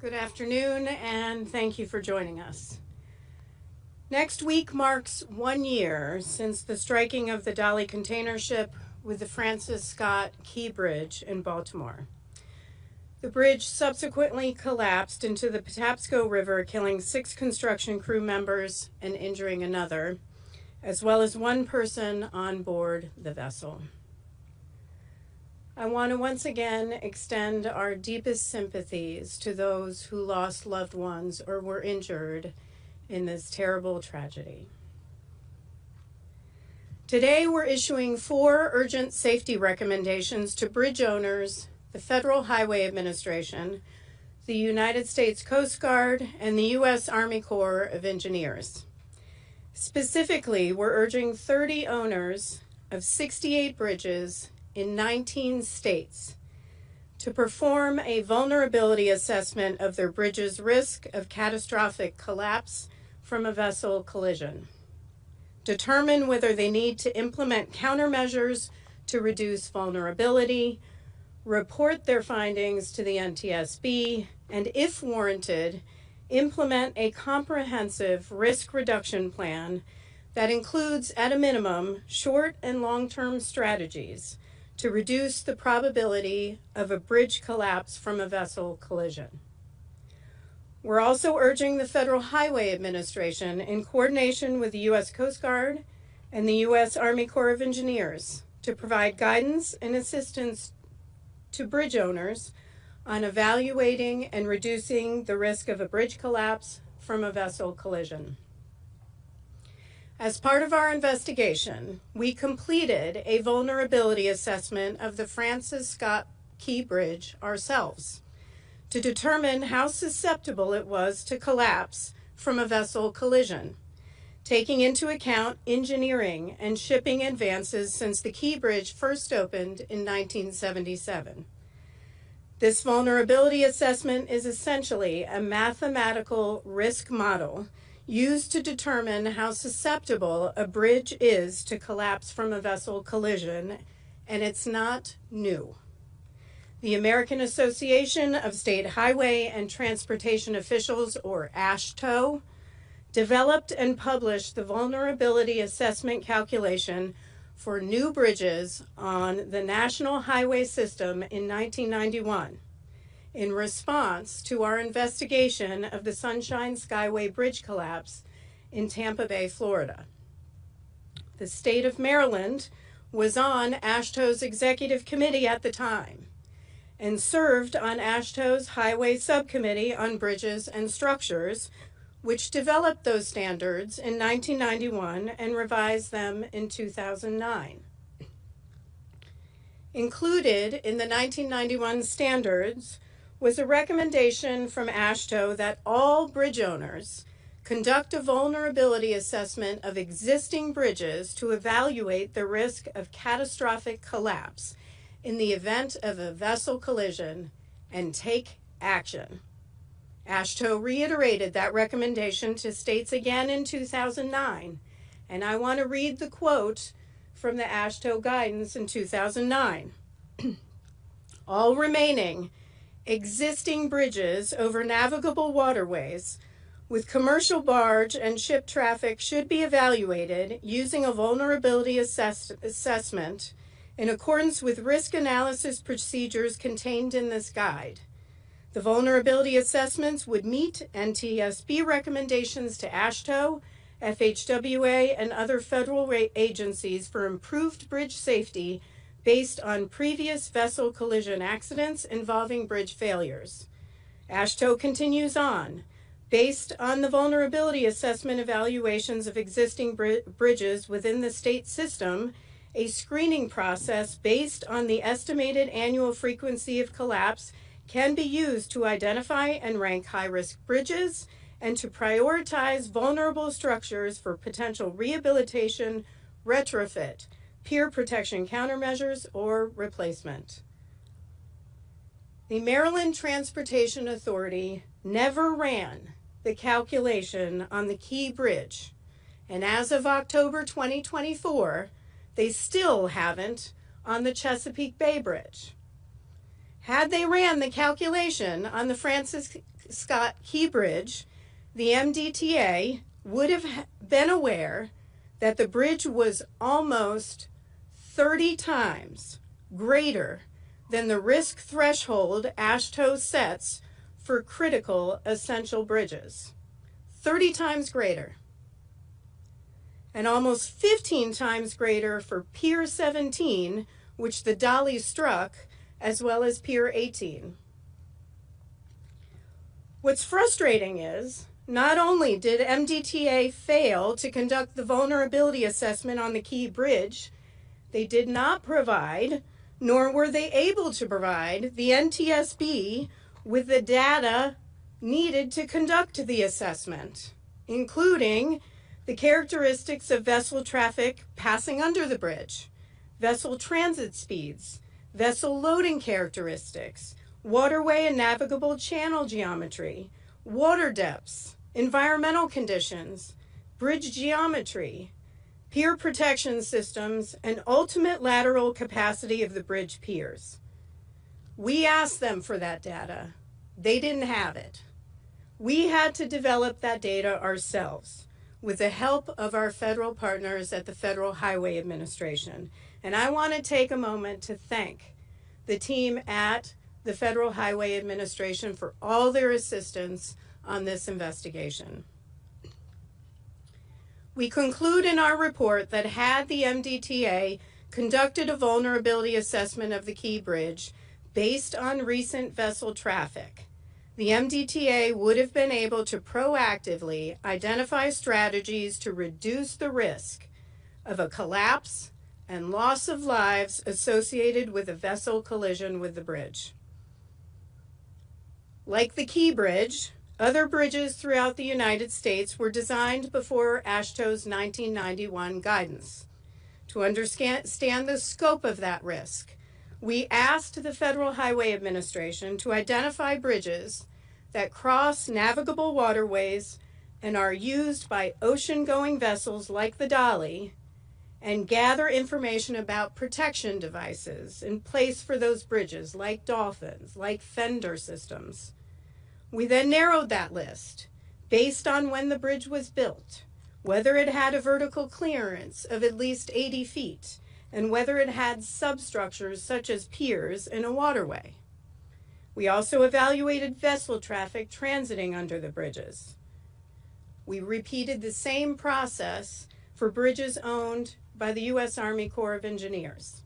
Good afternoon, and thank you for joining us. Next week marks 1 year since the striking of the Dali container ship with the Francis Scott Key Bridge in Baltimore. The bridge subsequently collapsed into the Patapsco River, killing 6 construction crew members and injuring another, as well as 1 person on board the vessel. I want to once again extend our deepest sympathies to those who lost loved ones or were injured in this terrible tragedy. Today, we're issuing 4 urgent safety recommendations to bridge owners, the Federal Highway Administration, the United States Coast Guard, and the U.S. Army Corps of Engineers. Specifically, we're urging 30 owners of 68 bridges in 19 states to perform a vulnerability assessment of their bridge's risk of catastrophic collapse from a vessel collision, determine whether they need to implement countermeasures to reduce vulnerability, report their findings to the NTSB, and if warranted, implement a comprehensive risk reduction plan that includes, at a minimum, short and long-term strategies to reduce the probability of a bridge collapse from a vessel collision. We're also urging the Federal Highway Administration, in coordination with the U.S. Coast Guard and the U.S. Army Corps of Engineers, to provide guidance and assistance to bridge owners on evaluating and reducing the risk of a bridge collapse from a vessel collision. As part of our investigation, we completed a vulnerability assessment of the Francis Scott Key Bridge ourselves to determine how susceptible it was to collapse from a vessel collision, taking into account engineering and shipping advances since the Key Bridge first opened in 1977. This vulnerability assessment is essentially a mathematical risk model used to determine how susceptible a bridge is to collapse from a vessel collision, and it's not new. The American Association of State Highway and Transportation Officials, or AASHTO, developed and published the vulnerability assessment calculation for new bridges on the National Highway System in 1991. In response to our investigation of the Sunshine Skyway Bridge collapse in Tampa Bay, Florida. The state of Maryland was on AASHTO's executive committee at the time and served on AASHTO's Highway Subcommittee on Bridges and Structures, which developed those standards in 1991 and revised them in 2009. Included in the 1991 standards was a recommendation from AASHTO that all bridge owners conduct a vulnerability assessment of existing bridges to evaluate the risk of catastrophic collapse in the event of a vessel collision and take action. AASHTO reiterated that recommendation to states again in 2009, and I want to read the quote from the AASHTO guidance in 2009. All remaining existing bridges over navigable waterways with commercial barge and ship traffic should be evaluated using a vulnerability assessment in accordance with risk analysis procedures contained in this guide. The vulnerability assessments would meet NTSB recommendations to AASHTO, FHWA, and other federal agencies for improved bridge safety based on previous vessel collision accidents involving bridge failures. AASHTO continues on. Based on the vulnerability assessment evaluations of existing bridges within the state system, a screening process based on the estimated annual frequency of collapse can be used to identify and rank high-risk bridges and to prioritize vulnerable structures for potential rehabilitation, retrofit, peer protection countermeasures, or replacement. The Maryland Transportation Authority never ran the calculation on the Key Bridge, and as of October 2024, they still haven't on the Chesapeake Bay Bridge. Had they ran the calculation on the Francis Scott Key Bridge, the MDTA would have been aware that the bridge was almost 30 times greater than the risk threshold AASHTO sets for critical essential bridges. 30 times greater. And almost 15 times greater for Pier 17, which the Dali struck, as well as Pier 18. What's frustrating is, not only did MDTA fail to conduct the vulnerability assessment on the Key Bridge, they did not provide, nor were they able to provide, the NTSB with the data needed to conduct the assessment, including the characteristics of vessel traffic passing under the bridge, vessel transit speeds, vessel loading characteristics, waterway and navigable channel geometry, water depths, environmental conditions, bridge geometry, pier protection systems, and ultimate lateral capacity of the bridge piers. We asked them for that data. They didn't have it. We had to develop that data ourselves with the help of our federal partners at the Federal Highway Administration. And I want to take a moment to thank the team at the Federal Highway Administration for all their assistance on this investigation. We conclude in our report that had the MDTA conducted a vulnerability assessment of the Key Bridge based on recent vessel traffic, the MDTA would have been able to proactively identify strategies to reduce the risk of a collapse and loss of lives associated with a vessel collision with the bridge. Like the Key Bridge, other bridges throughout the United States were designed before AASHTO's 1991 guidance. To understand the scope of that risk, we asked the Federal Highway Administration to identify bridges that cross navigable waterways and are used by ocean-going vessels like the Dali, and gather information about protection devices in place for those bridges, like dolphins, like fender systems. We then narrowed that list based on when the bridge was built, whether it had a vertical clearance of at least 80 feet, and whether it had substructures such as piers in a waterway. We also evaluated vessel traffic transiting under the bridges. We repeated the same process for bridges owned by the U.S. Army Corps of Engineers.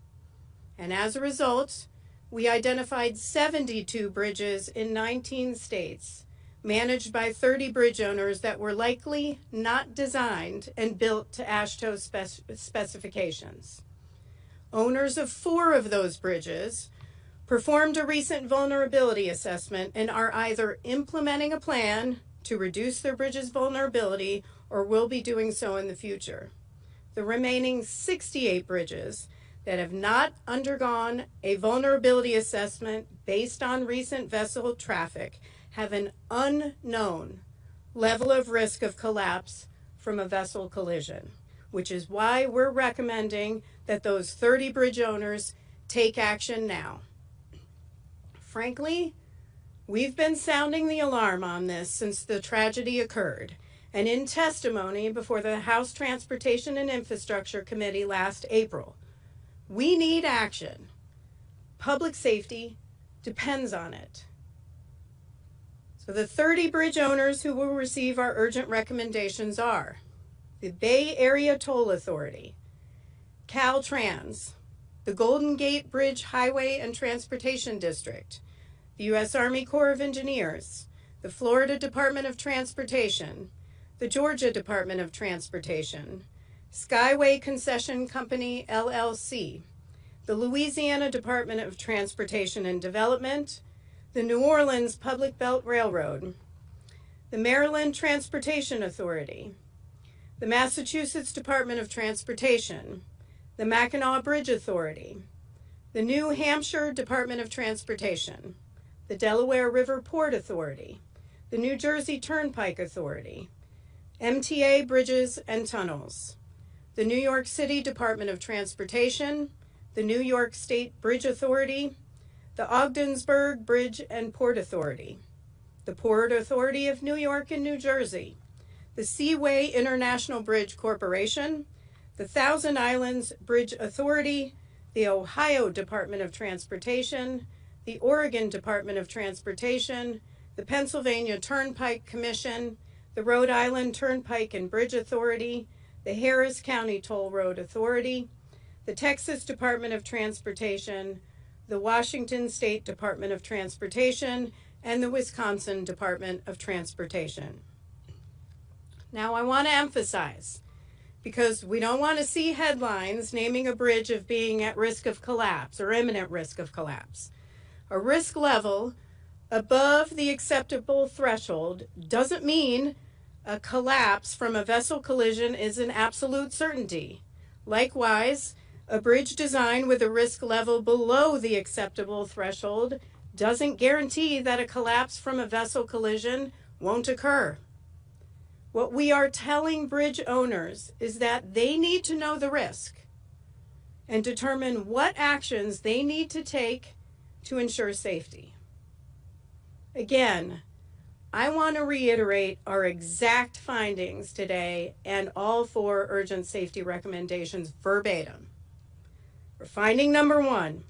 And as a result, we identified 72 bridges in 19 states, managed by 30 bridge owners that were likely not designed and built to AASHTO specifications. Owners of 4 of those bridges performed a recent vulnerability assessment and are either implementing a plan to reduce their bridge's vulnerability or will be doing so in the future. The remaining 68 bridges that have not undergone a vulnerability assessment based on recent vessel traffic have an unknown level of risk of collapse from a vessel collision, which is why we're recommending that those 30 bridge owners take action now. Frankly, we've been sounding the alarm on this since the tragedy occurred, and in testimony before the House Transportation and Infrastructure Committee last April. We need action. Public safety depends on it. So the 30 bridge owners who will receive our urgent recommendations are the Bay Area Toll Authority, Caltrans, the Golden Gate Bridge Highway and Transportation District, the U.S. Army Corps of Engineers, the Florida Department of Transportation, the Georgia Department of Transportation, Skyway Concession Company, LLC, the Louisiana Department of Transportation and Development, the New Orleans Public Belt Railroad, the Maryland Transportation Authority, the Massachusetts Department of Transportation, the Mackinac Bridge Authority, the New Hampshire Department of Transportation, the Delaware River Port Authority, the New Jersey Turnpike Authority, MTA Bridges and Tunnels, the New York City Department of Transportation, the New York State Bridge Authority, the Ogdensburg Bridge and Port Authority, the Port Authority of New York and New Jersey, the Seaway International Bridge Corporation, the Thousand Islands Bridge Authority, the Ohio Department of Transportation, the Oregon Department of Transportation, the Pennsylvania Turnpike Commission, the Rhode Island Turnpike and Bridge Authority, the Harris County Toll Road Authority, the Texas Department of Transportation, the Washington State Department of Transportation, and the Wisconsin Department of Transportation. Now I want to emphasize, because we don't want to see headlines naming a bridge of being at risk of collapse or imminent risk of collapse. A risk level above the acceptable threshold doesn't mean a collapse from a vessel collision is an absolute certainty. Likewise, a bridge design with a risk level below the acceptable threshold doesn't guarantee that a collapse from a vessel collision won't occur. What we are telling bridge owners is that they need to know the risk and determine what actions they need to take to ensure safety. Again, I want to reiterate our exact findings today and all 4 urgent safety recommendations verbatim. For finding number 1,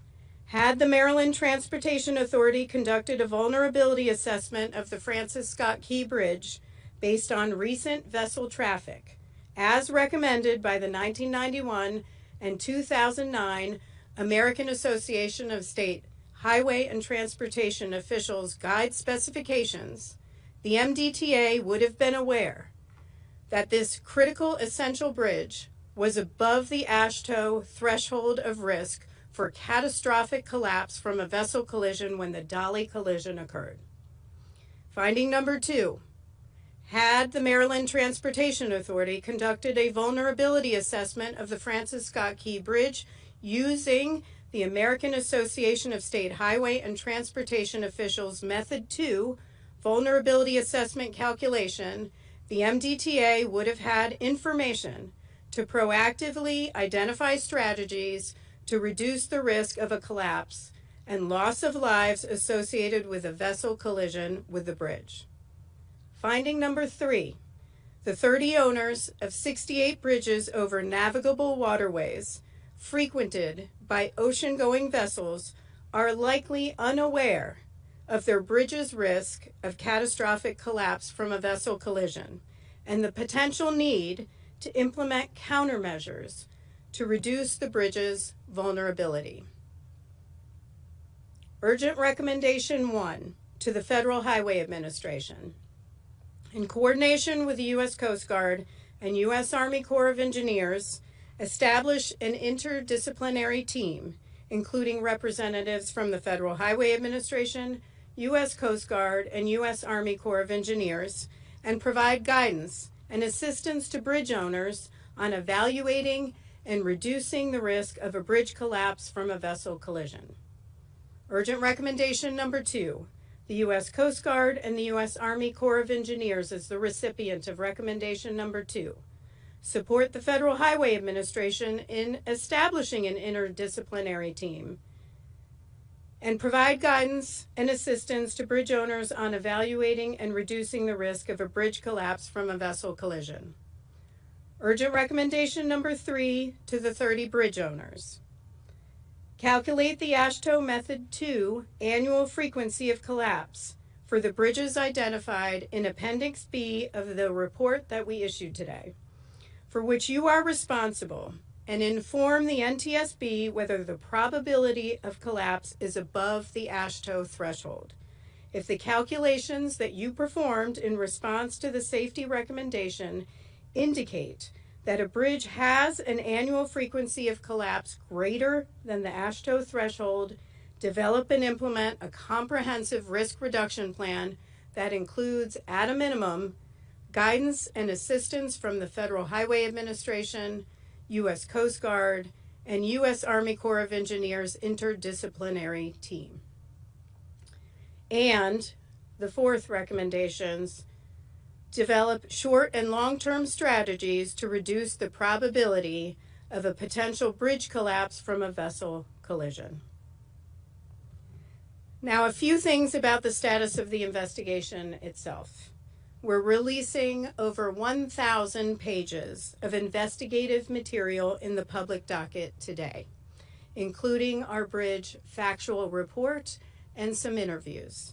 had the Maryland Transportation Authority conducted a vulnerability assessment of the Francis Scott Key Bridge based on recent vessel traffic, as recommended by the 1991 and 2009 American Association of State Highway and Transportation Officials Guide Specifications, the MDTA would have been aware that this critical essential bridge was above the AASHTO threshold of risk for catastrophic collapse from a vessel collision when the Dali collision occurred. Finding number 2, had the Maryland Transportation Authority conducted a vulnerability assessment of the Francis Scott Key Bridge using the American Association of State Highway and Transportation Officials Method 2 vulnerability assessment calculation, the MDTA would have had information to proactively identify strategies to reduce the risk of a collapse and loss of lives associated with a vessel collision with the bridge. Finding number 3, the 30 owners of 68 bridges over navigable waterways frequented by ocean-going vessels are likely unaware of their bridge's risk of catastrophic collapse from a vessel collision and the potential need to implement countermeasures to reduce the bridge's vulnerability. Urgent Recommendation 1 to the Federal Highway Administration. In coordination with the U.S. Coast Guard and U.S. Army Corps of Engineers, establish an interdisciplinary team, including representatives from the Federal Highway Administration, U.S. Coast Guard, and U.S. Army Corps of Engineers, and provide guidance and assistance to bridge owners on evaluating and reducing the risk of a bridge collapse from a vessel collision. Urgent Recommendation number 2. The U.S. Coast Guard and the U.S. Army Corps of Engineers is the recipient of Recommendation number 2. Support the Federal Highway Administration in establishing an interdisciplinary team and provide guidance and assistance to bridge owners on evaluating and reducing the risk of a bridge collapse from a vessel collision. Urgent Recommendation number 3 to the 30 bridge owners. Calculate the AASHTO Method 2 annual frequency of collapse for the bridges identified in Appendix B of the report that we issued today, for which you are responsible, and inform the NTSB whether the probability of collapse is above the AASHTO threshold. If the calculations that you performed in response to the safety recommendation indicate that a bridge has an annual frequency of collapse greater than the AASHTO threshold, develop and implement a comprehensive risk reduction plan that includes, at a minimum, guidance and assistance from the Federal Highway Administration, U.S. Coast Guard, and U.S. Army Corps of Engineers interdisciplinary team. And the 4th recommendations, develop short and long-term strategies to reduce the probability of a potential bridge collapse from a vessel collision. Now, a few things about the status of the investigation itself. We're releasing over 1,000 pages of investigative material in the public docket today, including our bridge factual report and some interviews.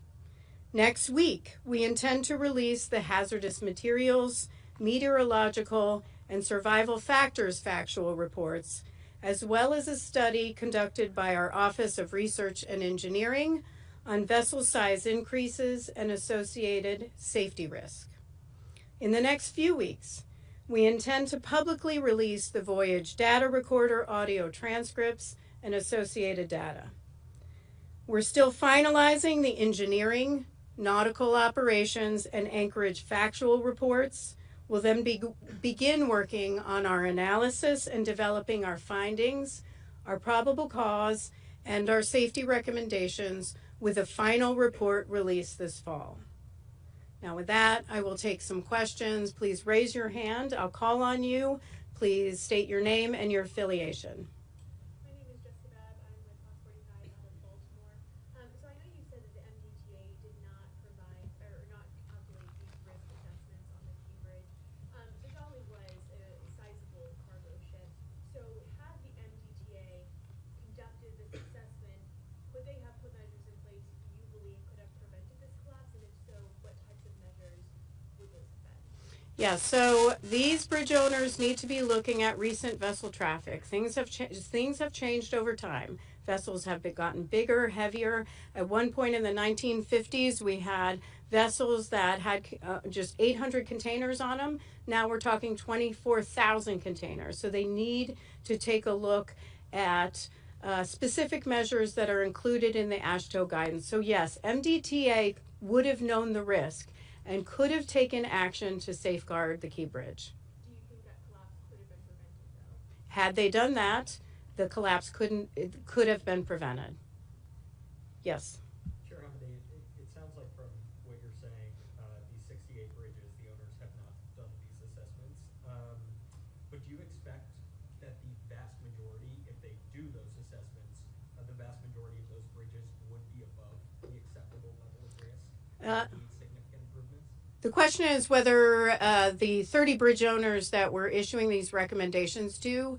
Next week, we intend to release the hazardous materials, meteorological, and survival factors factual reports, as well as a study conducted by our Office of Research and Engineering on vessel size increases and associated safety risk. In the next few weeks, we intend to publicly release the voyage data recorder audio transcripts and associated data. We're still finalizing the engineering, nautical operations, and anchorage factual reports. We'll then begin working on our analysis and developing our findings, our probable cause, and our safety recommendations with a final report released this fall. Now with that, I will take some questions. Please raise your hand. I'll call on you. Please state your name and your affiliation. My name is Jessica Babb. I'm with Fox 45 out of Baltimore. So I know you said that the MDTA did not provide or not calculate these risk assessments on the Key Bridge. The Dali was a sizable cargo ship. So had the MDTA conducted this assessment, could they have put measures in place you believe could have prevented this collapse? And if so, what types of measures would those have been? Yeah, so these bridge owners need to be looking at recent vessel traffic. Things have changed over time. Vessels have gotten bigger, heavier. At one point in the 1950s, we had vessels that had just 800 containers on them. Now we're talking 24,000 containers. So they need to take a look at specific measures that are included in the AASHTO guidance. So yes, MDTA would have known the risk and could have taken action to safeguard the Key Bridge. Do you think that collapse could have been prevented, though? Had they done that, the collapse could have been prevented. Yes. Chair Hamady, it sounds like from what you're saying, these 68 bridges, the owners have not done these assessments. But do you expect that the vast majority, if they do those assessments, the vast majority of those bridges would be above the acceptable level of risk? The question is whether the 30 bridge owners that we're issuing these recommendations to,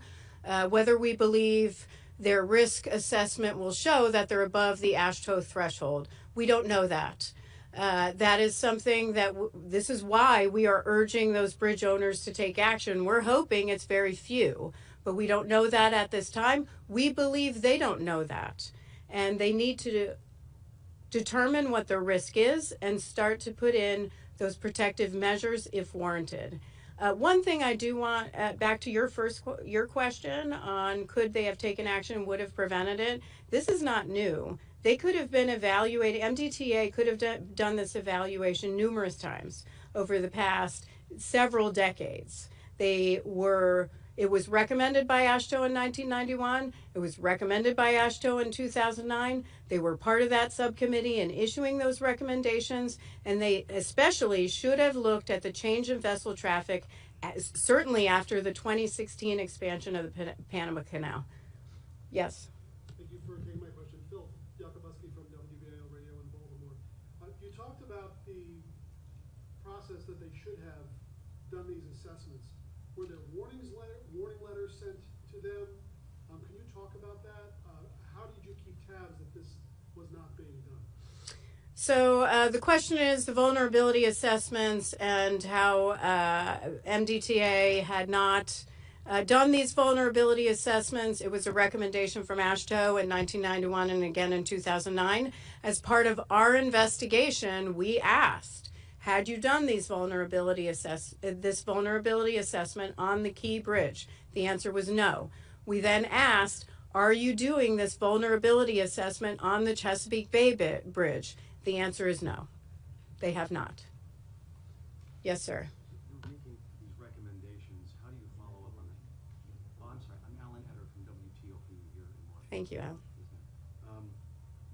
whether we believe their risk assessment will show that they're above the AASHTO threshold. We don't know that. That is something that this is why we are urging those bridge owners to take action. We're hoping it's very few, but we don't know that at this time. We believe they don't know that, and they need to determine what their risk is and start to put in those protective measures if warranted. One thing I do want, back to your question on could they have taken action, would have prevented it, this is not new. They could have been evaluated, MDTA could have done this evaluation numerous times over the past several decades. It was recommended by AASHTO in 1991. It was recommended by AASHTO in 2009. They were part of that subcommittee in issuing those recommendations, and they especially should have looked at the change in vessel traffic, certainly after the 2016 expansion of the Panama Canal. Yes? Thank you for taking my question. Phil Yakubowski from WBAL Radio in Baltimore. You talked about the process that they should have done these assessments. Were there warning letters sent to them? Can you talk about that? How did you keep tabs that this was not being done? So the question is the vulnerability assessments and how MDTA had not done these vulnerability assessments. It was a recommendation from AASHTO in 1991 and again in 2009. As part of our investigation, we asked, had you done these this vulnerability assessment on the Key Bridge? The answer was no. We then asked, are you doing this vulnerability assessment on the Chesapeake Bay Bridge? The answer is no. They have not. Yes, sir. You're making these recommendations. How do you follow up on them? Oh, I'm sorry. I'm Alan Eder from WTOP here in Washington. Thank you, Al.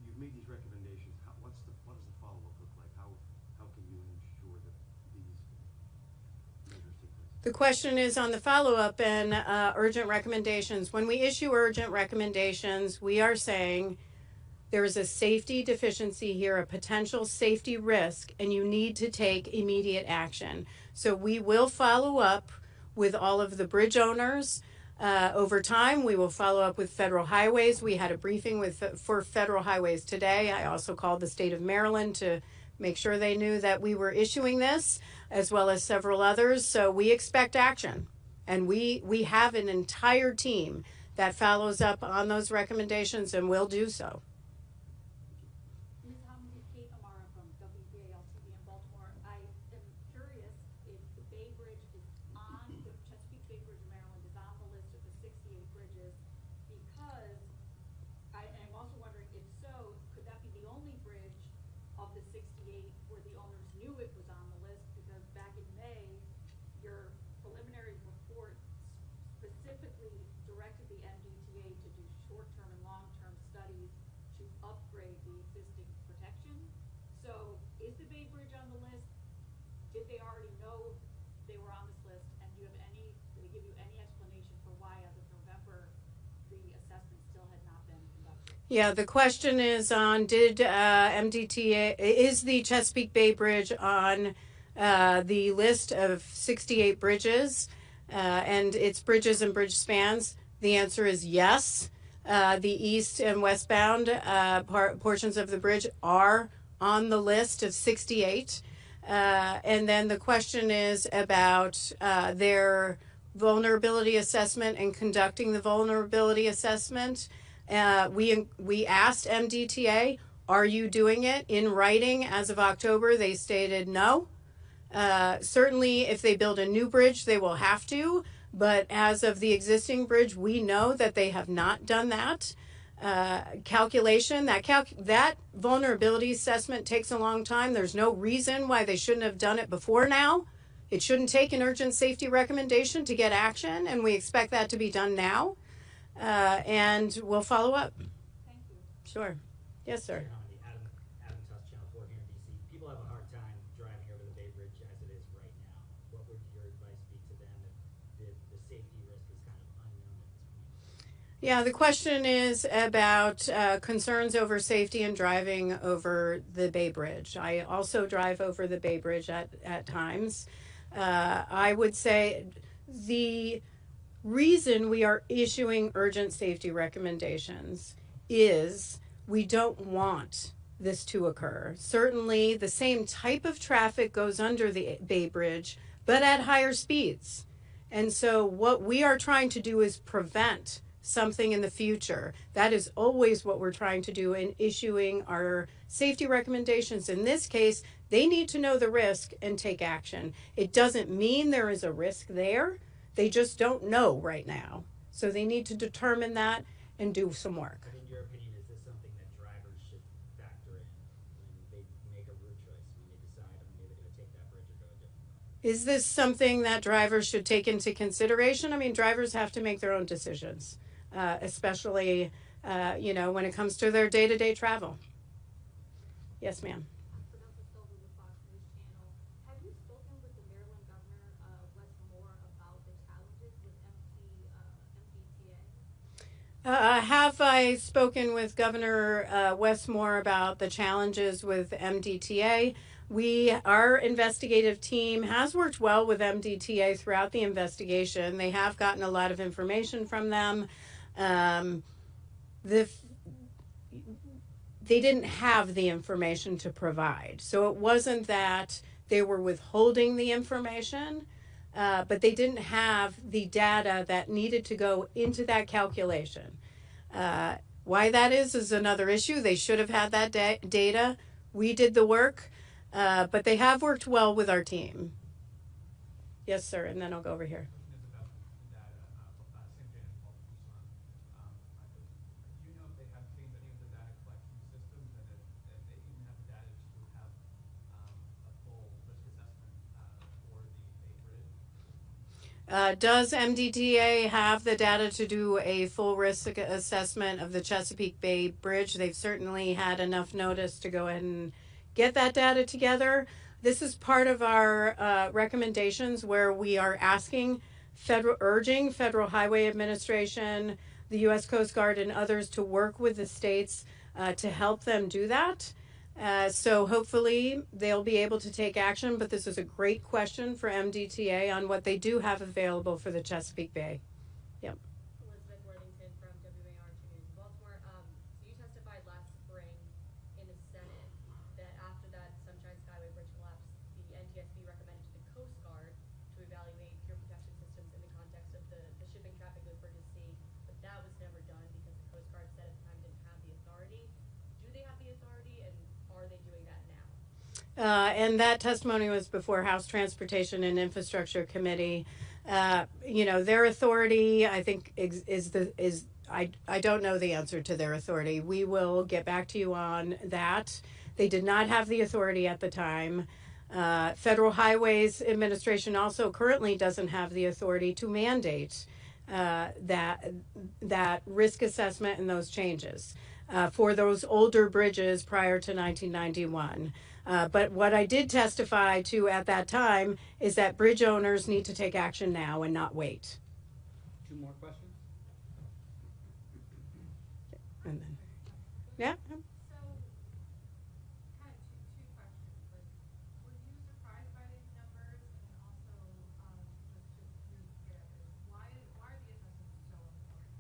You've made these recommendations. What does the follow-up look like? How can you ensure that these measures take place? The question is on the follow-up and urgent recommendations. When we issue urgent recommendations, we are saying There is a safety deficiency here, a potential safety risk, and you need to take immediate action. So we will follow up with all of the bridge owners. Over time, we will follow up with Federal Highways. We had a briefing for Federal Highways today. I also called the state of Maryland to make sure they knew that we were issuing this, as well as several others. So we expect action. And we have an entire team that follows up on those recommendations and will do so. Ms. Hamdi, Kate Amara from WBAL TV in Baltimore. I am curious if the Bay Bridge is on, the Chesapeake Bay Bridge in Maryland is on the list of the 68 bridges, because and I'm also wondering if so, could that be the only bridge of the 68 where the owners knew it was on the list? Because back in May, your preliminary report specifically directed the MDTA to do short-term and long-term studies to upgrade the existing protection. So is the Bay Bridge on the list? Did they already know they were on this list? And do you have did they give you any explanation for why, as of November, the assessment still had not been conducted? Yeah, the question is on, did is the Chesapeake Bay Bridge on the list of 68 bridges and its bridges and bridge spans? The answer is yes. The east and westbound portions of the bridge are on the list of 68. And then the question is about their vulnerability assessment and conducting the vulnerability assessment. We asked MDTA, are you doing it? In writing as of October, they stated no. Certainly, if they build a new bridge, they will have to. But as of the existing bridge, we know that they have not done that. Calculation, that vulnerability assessment takes a long time. There's no reason why they shouldn't have done it before now. It shouldn't take an urgent safety recommendation to get action, and we expect that to be done now. And we'll follow up. Thank you. Sure. Yes, sir. Adam Tuss, Channel 4 here in DC. People have a hard time driving over the Bay Bridge as it is right now. What would your advice be to them if the safety risk is kind of unknown at this point? Yeah, the question is about concerns over safety and driving over the Bay Bridge. I also drive over the Bay Bridge at times. I would say the reason we are issuing urgent safety recommendations is we don't want this to occur. Certainly, the same type of traffic goes under the Bay Bridge, but at higher speeds. And so what we are trying to do is prevent something in the future. That is always what we're trying to do in issuing our safety recommendations. In this case, they need to know the risk and take action. It doesn't mean there is a risk there. They just don't know right now. So they need to determine that and do some work. But in your opinion, is this something that drivers should factor in when they make a route choice, when they decide I'm either going to take that bridge or go a different way? Is this something that drivers should take into consideration? I mean, drivers have to make their own decisions, especially, when it comes to their day-to-day travel. Yes, ma'am. Have you spoken with the Maryland Governor, Wes Moore, about the challenges with MDTA? Have I spoken with Governor Wes Moore about the challenges with MDTA? Our investigative team has worked well with MDTA throughout the investigation. They have gotten a lot of information from them. They didn't have the information to provide. So it wasn't that they were withholding the information, but they didn't have the data that needed to go into that calculation. Why that is another issue. They should have had that data. We did the work, but they have worked well with our team. Yes, sir, and then I'll go over here. Does MDTA have the data to do a full risk assessment of the Chesapeake Bay Bridge? They've certainly had enough notice to go ahead and get that data together. This is part of our recommendations where we are urging Federal Highway Administration, the U.S. Coast Guard, and others to work with the states to help them do that. So hopefully they'll be able to take action, but this is a great question for MDTA on what they do have available for the Chesapeake Bay. Yep. Elizabeth Worthington from WAR 2 News in Baltimore. So you testified last spring in the Senate that after that Sunshine Skyway Bridge collapse, the NTSB recommended to the Coast Guard to evaluate pier protection systems in the context of the shipping traffic those bridges see, but that was never done because the Coast Guard said at the time didn't have the authority. Do they have the authority, and are they doing that now? And that testimony was before House Transportation and Infrastructure Committee. Their authority, I think, I don't know the answer to their authority. We will get back to you on that. They did not have the authority at the time. Federal Highways Administration also currently doesn't have the authority to mandate that risk assessment and those changes for those older bridges prior to 1991. But what I did testify to at that time is that bridge owners need to take action now and not wait. 2 more questions? And then, yeah. So, kind of two questions. Like, were you surprised by these numbers? And then also, just to get at this, why are the assessments so important?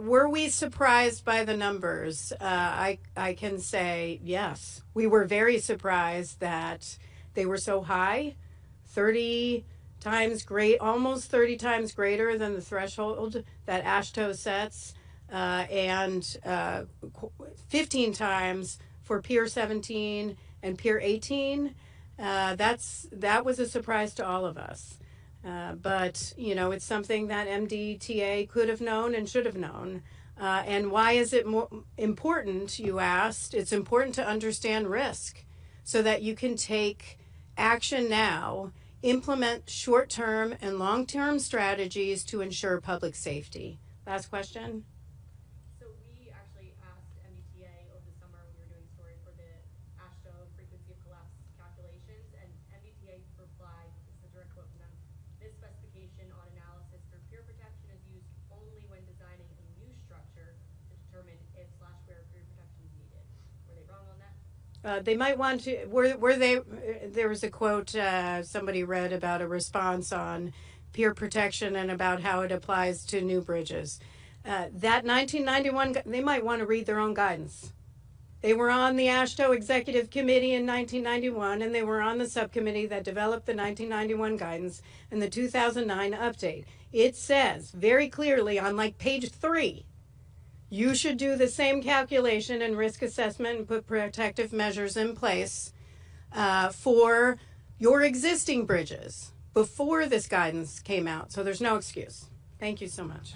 Were we surprised by the numbers? I can say yes. We were very surprised that they were so high, 30 times almost 30 times greater than the threshold that AASHTO sets, and 15 times for Pier 17 and Pier 18. That was a surprise to all of us. But, it's something that MDTA could have known and should have known. And why is it more important, you asked? It's important to understand risk so that you can take action now, implement short-term and long-term strategies to ensure public safety. Last question. So we actually asked MBTA over the summer when we were doing a story for the AASHTO frequency of collapse calculations, and MBTA replied, this is a direct quote from them, this specification on analysis for pier protection is used only when designing a new structure to determine if / where pier protection is needed. Were they wrong on that? They might want to, there was a quote somebody read about a response on pier protection and about how it applies to new bridges. That 1991, they might want to read their own guidance. They were on the AASHTO Executive Committee in 1991, and they were on the subcommittee that developed the 1991 guidance and the 2009 update. It says very clearly on page 3, you should do the same calculation and risk assessment and put protective measures in place for your existing bridges before this guidance came out. So there's no excuse. Thank you so much.